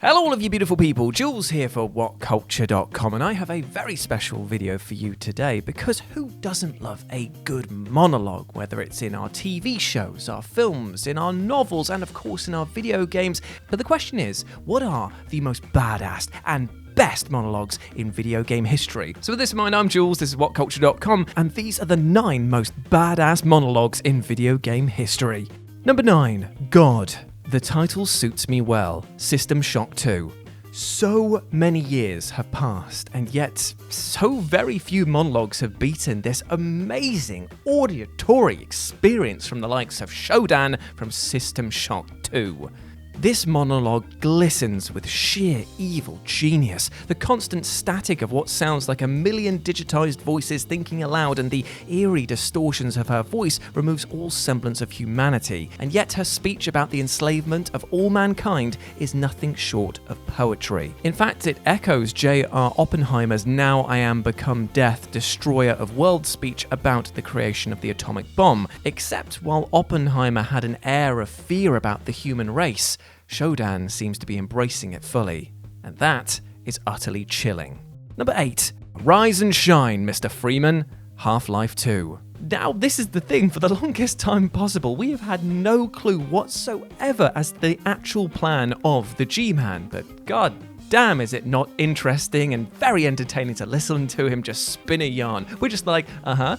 Hello all of you beautiful people, Jules here for WhatCulture.com, and I have a very special video for you today because who doesn't love a good monologue, whether it's in our TV shows, our films, in our novels, and of course in our video games. But the question is, what are the most badass and best monologues in video game history? So with this in mind, I'm Jules, this is WhatCulture.com, and these are the 9 most badass monologues in video game history. Number 9, God. The title suits me well, System Shock 2. So many years have passed, and yet so very few monologues have beaten this amazing auditory experience from the likes of Shodan from System Shock 2. This monologue glistens with sheer evil genius, the constant static of what sounds like a million digitized voices thinking aloud, and the eerie distortions of her voice removes all semblance of humanity, and yet her speech about the enslavement of all mankind is nothing short of poetry. In fact, it echoes J.R. Oppenheimer's "Now I am become death, destroyer of worlds" speech about the creation of the atomic bomb, except while Oppenheimer had an air of fear about the human race, Shodan seems to be embracing it fully, and that is utterly chilling. Number 8, Rise and Shine, Mr. Freeman, Half-Life 2. Now, this is the thing, for the longest time possible, we have had no clue whatsoever as to the actual plan of the G-Man, but god damn is it not interesting and very entertaining to listen to him just spin a yarn. We're just like, I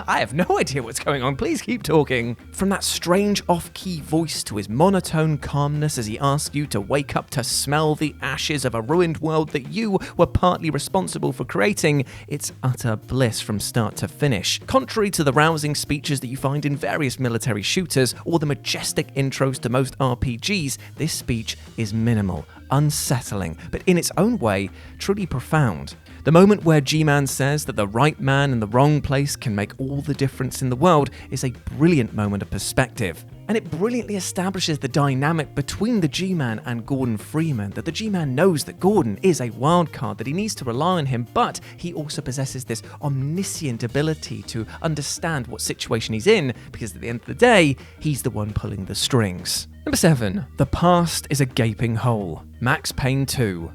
have no idea what's going on, please keep talking. From that strange off-key voice to his monotone calmness as he asks you to wake up to smell the ashes of a ruined world that you were partly responsible for creating, it's utter bliss from start to finish. Contrary to the rousing speeches that you find in various military shooters or the majestic intros to most RPGs, this speech is minimal, unsettling, but in its own way, truly profound. The moment where G-Man says that the right man in the wrong place can make all the difference in the world is a brilliant moment of perspective. And it brilliantly establishes the dynamic between the G-Man and Gordon Freeman, that the G-Man knows that Gordon is a wild card, that he needs to rely on him, but he also possesses this omniscient ability to understand what situation he's in, because at the end of the day, he's the one pulling the strings. Number 7, The Past is a Gaping Hole, Max Payne 2.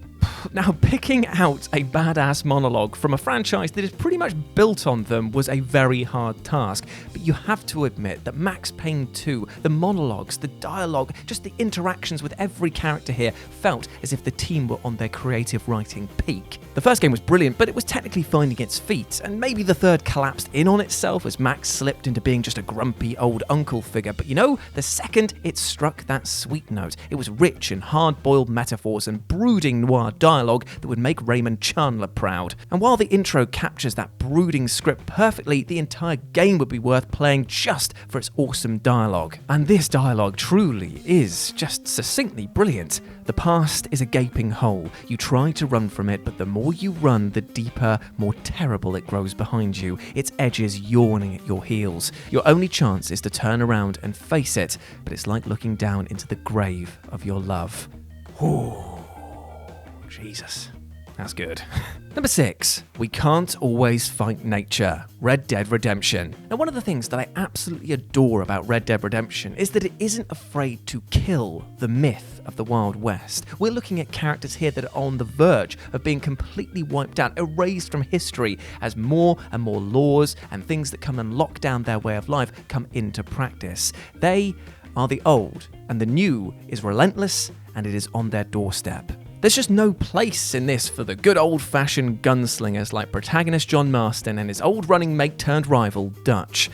Now, picking out a badass monologue from a franchise that is pretty much built on them was a very hard task, but you have to admit that Max Payne 2, the monologues, the dialogue, just the interactions with every character here felt as if the team were on their creative writing peak. The first game was brilliant, but it was technically finding its feet, and maybe the third collapsed in on itself as Max slipped into being just a grumpy old uncle figure, but you know, the second it struck that sweet note, it was rich in hard-boiled metaphors and brooding noir dialogue that would make Raymond Chandler proud. And while the intro captures that brooding script perfectly, the entire game would be worth playing just for its awesome dialogue. And this dialogue truly is just succinctly brilliant. The past is a gaping hole. You try to run from it, but the more you run, the deeper, more terrible it grows behind you, its edges yawning at your heels. Your only chance is to turn around and face it, but it's like looking down into the grave of your love. Ooh. Jesus, that's good. Number 6, We Can't Always Fight Nature, Red Dead Redemption. Now, one of the things that I absolutely adore about Red Dead Redemption is that it isn't afraid to kill the myth of the Wild West. We're looking at characters here that are on the verge of being completely wiped out, erased from history, as more and more laws and things that come and lock down their way of life come into practice. They are the old, and the new is relentless, and it is on their doorstep. There's just no place in this for the good old-fashioned gunslingers like protagonist John Marston and his old running mate turned rival, Dutch.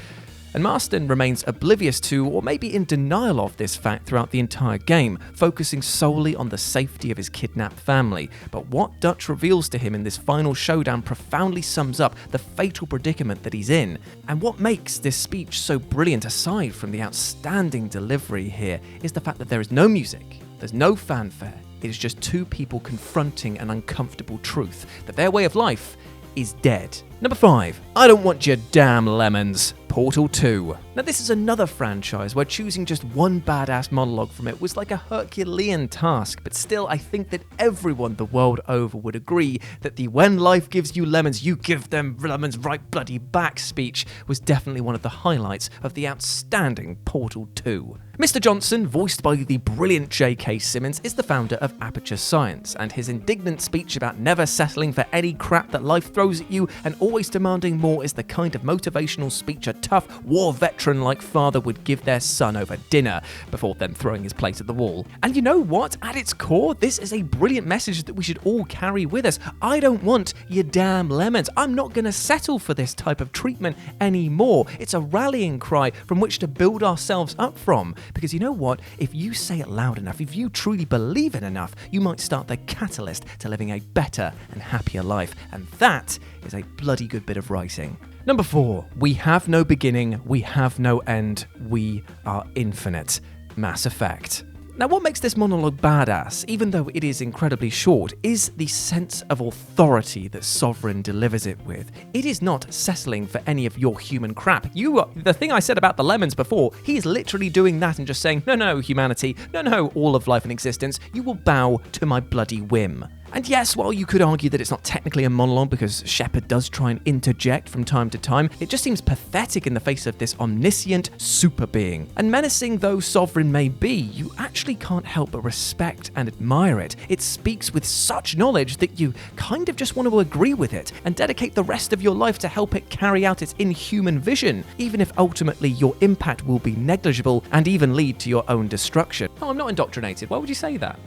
And Marston remains oblivious to, or maybe in denial of, this fact throughout the entire game, focusing solely on the safety of his kidnapped family. But what Dutch reveals to him in this final showdown profoundly sums up the fatal predicament that he's in. And what makes this speech so brilliant, aside from the outstanding delivery here, is the fact that there is no music, there's no fanfare. It is just two people confronting an uncomfortable truth, that their way of life is dead. Number 5, I Don't Want Your Damn Lemons, Portal 2. Now this is another franchise where choosing just one badass monologue from it was like a Herculean task, but still I think that everyone the world over would agree that the "when life gives you lemons, you give them lemons right bloody back" speech was definitely one of the highlights of the outstanding Portal 2. Mr. Johnson, voiced by the brilliant J.K. Simmons, is the founder of Aperture Science, and his indignant speech about never settling for any crap that life throws at you and always demanding more is the kind of motivational speech a tough, war veteran-like father would give their son over dinner, before then throwing his plate at the wall. And you know what? At its core, this is a brilliant message that we should all carry with us. I don't want your damn lemons. I'm not going to settle for this type of treatment anymore. It's a rallying cry from which to build ourselves up from. Because you know what? If you say it loud enough, if you truly believe it enough, you might start the catalyst to living a better and happier life. And that is a bloody good bit of writing. Number 4, we have no beginning, we have no end, we are infinite. Mass Effect. Now, what makes this monologue badass, even though it is incredibly short, is the sense of authority that Sovereign delivers it with. It is not settling for any of your human crap. The thing I said about the lemons before, he is literally doing that and just saying, no, humanity, no, all of life in existence, you will bow to my bloody whim. And yes, while you could argue that it's not technically a monologue because Shepard does try and interject from time to time, it just seems pathetic in the face of this omniscient super being. And menacing though Sovereign may be, you actually can't help but respect and admire it. It speaks with such knowledge that you kind of just want to agree with it and dedicate the rest of your life to help it carry out its inhuman vision, even if ultimately your impact will be negligible and even lead to your own destruction. Oh, I'm not indoctrinated. Why would you say that?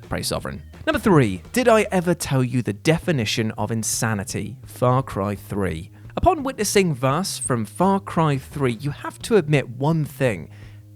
Praise Sovereign. Number 3, did I ever tell you the definition of insanity? Far Cry 3. Upon witnessing Vaas from Far Cry 3, you have to admit one thing.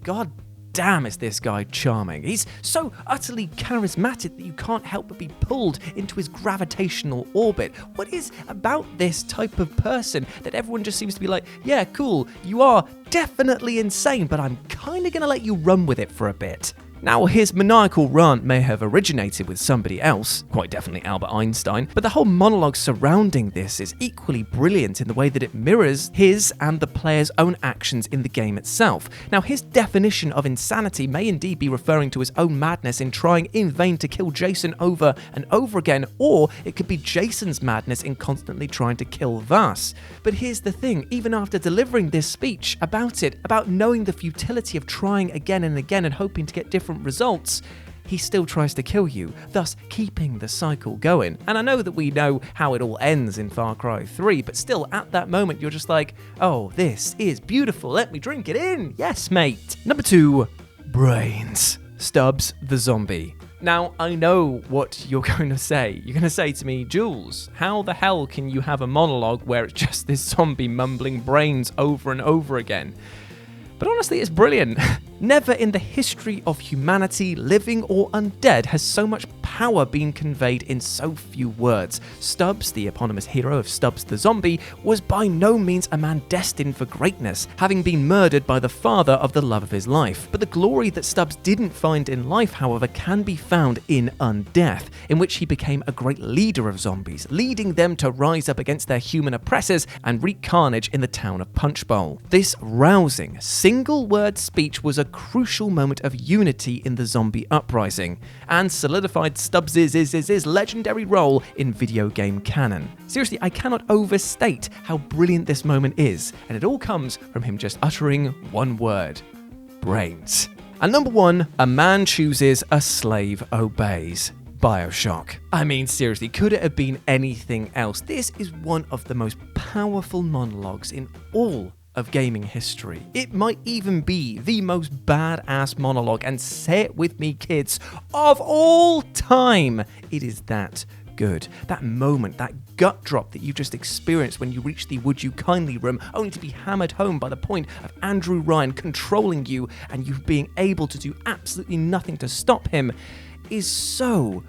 God damn, is this guy charming. He's so utterly charismatic that you can't help but be pulled into his gravitational orbit. What is about this type of person that everyone just seems to be like, yeah, cool, you are definitely insane, but I'm kind of going to let you run with it for a bit. Now, his maniacal rant may have originated with somebody else, quite definitely Albert Einstein, but the whole monologue surrounding this is equally brilliant in the way that it mirrors his and the player's own actions in the game itself. Now, his definition of insanity may indeed be referring to his own madness in trying in vain to kill Jason over and over again, or it could be Jason's madness in constantly trying to kill Vaas. But here's the thing, even after delivering this speech about knowing the futility of trying again and again and hoping to get different results, he still tries to kill you, thus keeping the cycle going. And I know that we know how it all ends in Far Cry 3, but still at that moment you're just like, oh, this is beautiful, let me drink it in, yes mate. Number 2, brains. Stubbs the zombie. Now, I know what you're going to say. You're going to say to me, Jules, how the hell can you have a monologue where it's just this zombie mumbling brains over and over again? But honestly, it's brilliant. Never in the history of humanity, living or undead, has so much power been conveyed in so few words. Stubbs, the eponymous hero of Stubbs the Zombie, was by no means a man destined for greatness, having been murdered by the father of the love of his life. But the glory that Stubbs didn't find in life, however, can be found in undeath, in which he became a great leader of zombies, leading them to rise up against their human oppressors and wreak carnage in the town of Punchbowl. This rousing, single-word speech was a crucial moment of unity in the zombie uprising, and solidified Stubbs' legendary role in video game canon. Seriously, I cannot overstate how brilliant this moment is, and it all comes from him just uttering one word: brains. And number 1, a man chooses, a slave obeys. BIOSHOCK. I mean, seriously, could it have been anything else? This is one of the most powerful monologues in all of gaming history. It might even be the most badass monologue, and say it with me, kids, of all time. It is that good. That moment, that gut drop that you just experienced when you reach the would you kindly room, only to be hammered home by the point of Andrew Ryan controlling you and you being able to do absolutely nothing to stop him, is so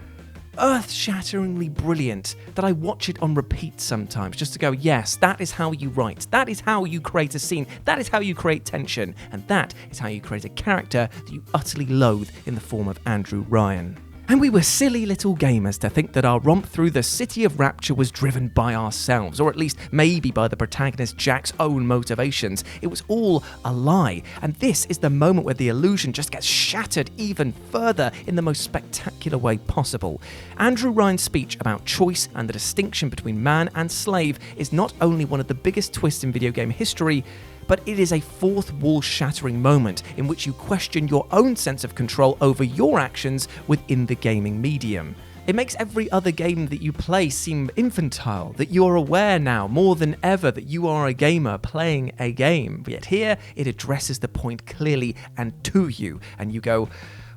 earth-shatteringly brilliant that I watch it on repeat sometimes just to go, yes, that is how you write, that is how you create a scene, that is how you create tension, and that is how you create a character that you utterly loathe in the form of Andrew Ryan. And we were silly little gamers to think that our romp through the City of Rapture was driven by ourselves, or at least maybe by the protagonist Jack's own motivations. It was all a lie, and this is the moment where the illusion just gets shattered even further in the most spectacular way possible. Andrew Ryan's speech about choice and the distinction between man and slave is not only one of the biggest twists in video game history, but it is a fourth wall shattering moment in which you question your own sense of control over your actions within the gaming medium. It makes every other game that you play seem infantile, that you are aware now more than ever that you are a gamer playing a game. Yet here, it addresses the point clearly and to you, and you go,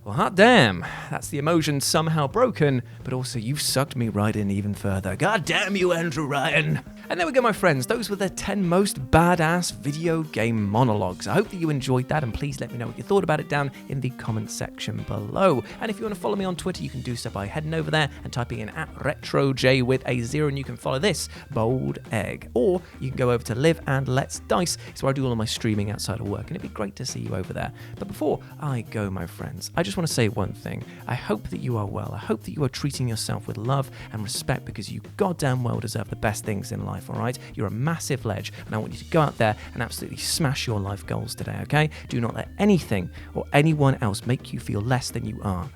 well, hot damn, that's the emotion somehow broken, but also you've sucked me right in even further. God damn you, Andrew Ryan. And there we go, my friends. Those were the 10 most badass video game monologues. I hope that you enjoyed that, and please let me know what you thought about it down in the comment section below. And if you want to follow me on Twitter, you can do so by heading over there and typing in @RetroJ with a 0, and you can follow this bold egg. Or you can go over to Live and Let's Dice. It's where I do all of my streaming outside of work, and it'd be great to see you over there. But before I go, my friends, I just want to say one thing. I hope that you are well. I hope that you are treating yourself with love and respect, because you goddamn well deserve the best things in life, alright? You're a massive ledge, and I want you to go out there and absolutely smash your life goals today, okay? Do not let anything or anyone else make you feel less than you are,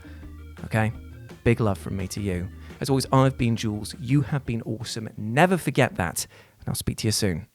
okay? Big love from me to you. As always, I've been Jules. You have been awesome. Never forget that, and I'll speak to you soon.